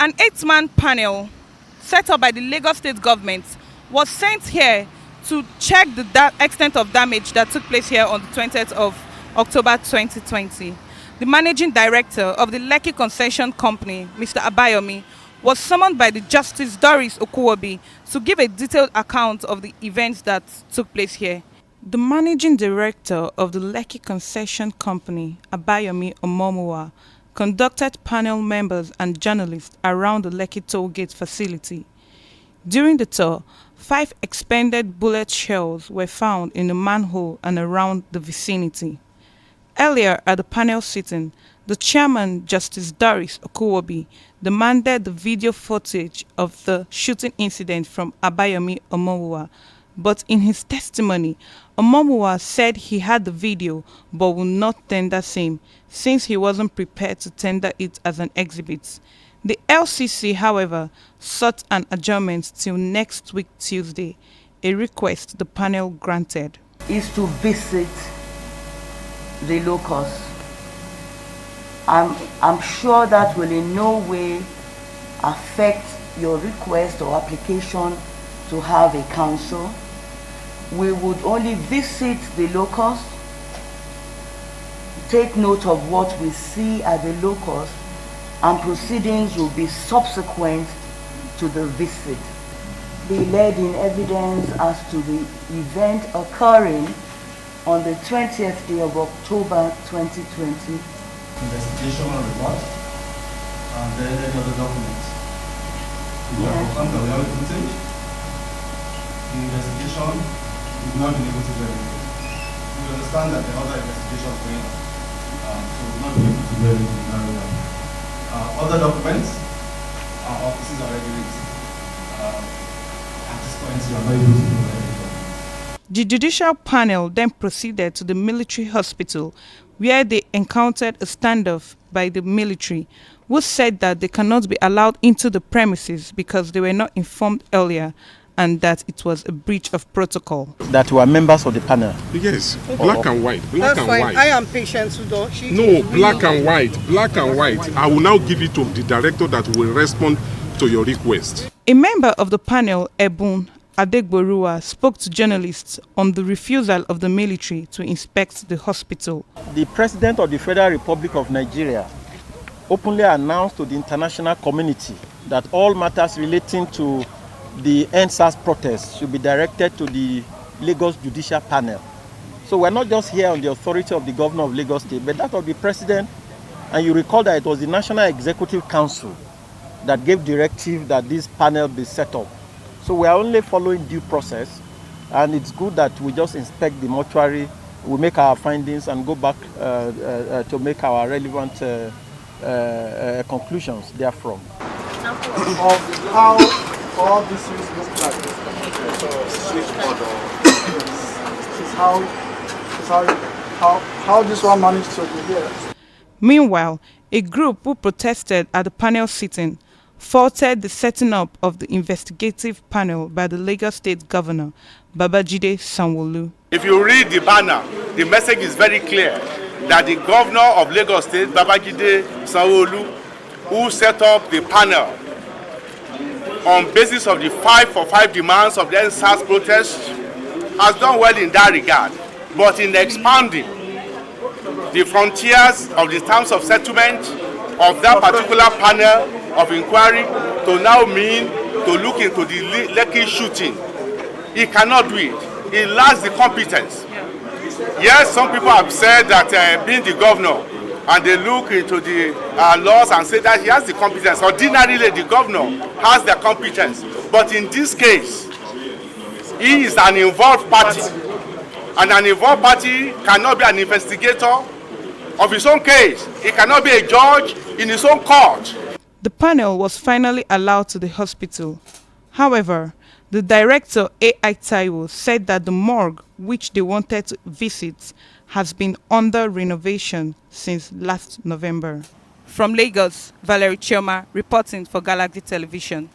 An 8-man panel set up by the Lagos State government was sent here to check the extent of damage that took place here on the 20th of October 2020. The managing director of the Lekki Concession Company, Mr. Abayomi, was summoned by the Justice Doris Okuwobi to give a detailed account of the events that took place here. The managing director of the Lekki Concession Company, Abayomi Omomuwa, conducted panel members and journalists around the Lekki toll gate facility. During the tour, 5 expended bullet shells were found in the manhole and around the vicinity. Earlier at the panel sitting, the chairman, Justice Doris Okuwobi, demanded the video footage of the shooting incident from Abayomi Omomuwa, but in his testimony, Omomuwa said he had the video but would not tender same, since he wasn't prepared to tender it as an exhibit. The LCC, however, sought an adjournment till next week Tuesday, a request the panel granted. Is to visit the locus. I'm sure that will in no way affect your request or application to have a counsel. We would only visit the locus, take note of what we see at the locus, and proceedings will be subsequent to the visit. Be led in evidence as to the event occurring on the 20th day of October 2020. Investigation report and then any other documents. You have confirmed that we have a footage. The investigation, we've not been able to do anything. We understand that there are other investigations going on, so we've not been able to do anything in that regard. Other documents, our offices are already raised. At this point, we are not able to do anything. The judicial panel then proceeded to the military hospital, where they encountered a standoff by the military, who said that they cannot be allowed into the premises because they were not informed earlier and that it was a breach of protocol. That were members of the panel. Yes, black and white. Black That's and fine. white. I am patient, Sudo. No, black and white. Black and white. I will now give it to the director that will respond to your request. A member of the panel, Ebun Adegborua, spoke to journalists on the refusal of the military to inspect the hospital. The President of the Federal Republic of Nigeria openly announced to the international community that all matters relating to the NSAS protest should be directed to the Lagos Judicial Panel. So we're not just here on the authority of the governor of Lagos State, but that of the president. And you recall that it was the National Executive Council that gave directive that this panel be set up. So we are only following due process, and it's good that we just inspect the mortuary, we make our findings and go back to make our relevant conclusions therefrom. Of how all these things look like how this one managed to be here. Meanwhile, a group who protested at the panel sitting faulted the setting up of the investigative panel by the Lagos State Governor, Babajide Sanwo-Olu. If you read the banner, the message is very clear that the Governor of Lagos State, Babajide Sanwo-Olu, who set up the panel on basis of the 5 for 5 demands of the NSAS protest, has done well in that regard. But in expanding the frontiers of the terms of settlement of that particular panel of inquiry to now mean to look into the Lekki shooting, he cannot do it. He lacks the competence. Yes, some people have said that being the governor, and they look into the laws and say that he has the competence. Ordinarily, the governor has the competence. But in this case, he is an involved party. And an involved party cannot be an investigator of his own case. He cannot be a judge in his own court. The panel was finally allowed to the hospital. However, the director, A.I. Taiwo, said that the morgue, which they wanted to visit, has been under renovation since last November. From Lagos, Valerie Chioma reporting for Galactic Television.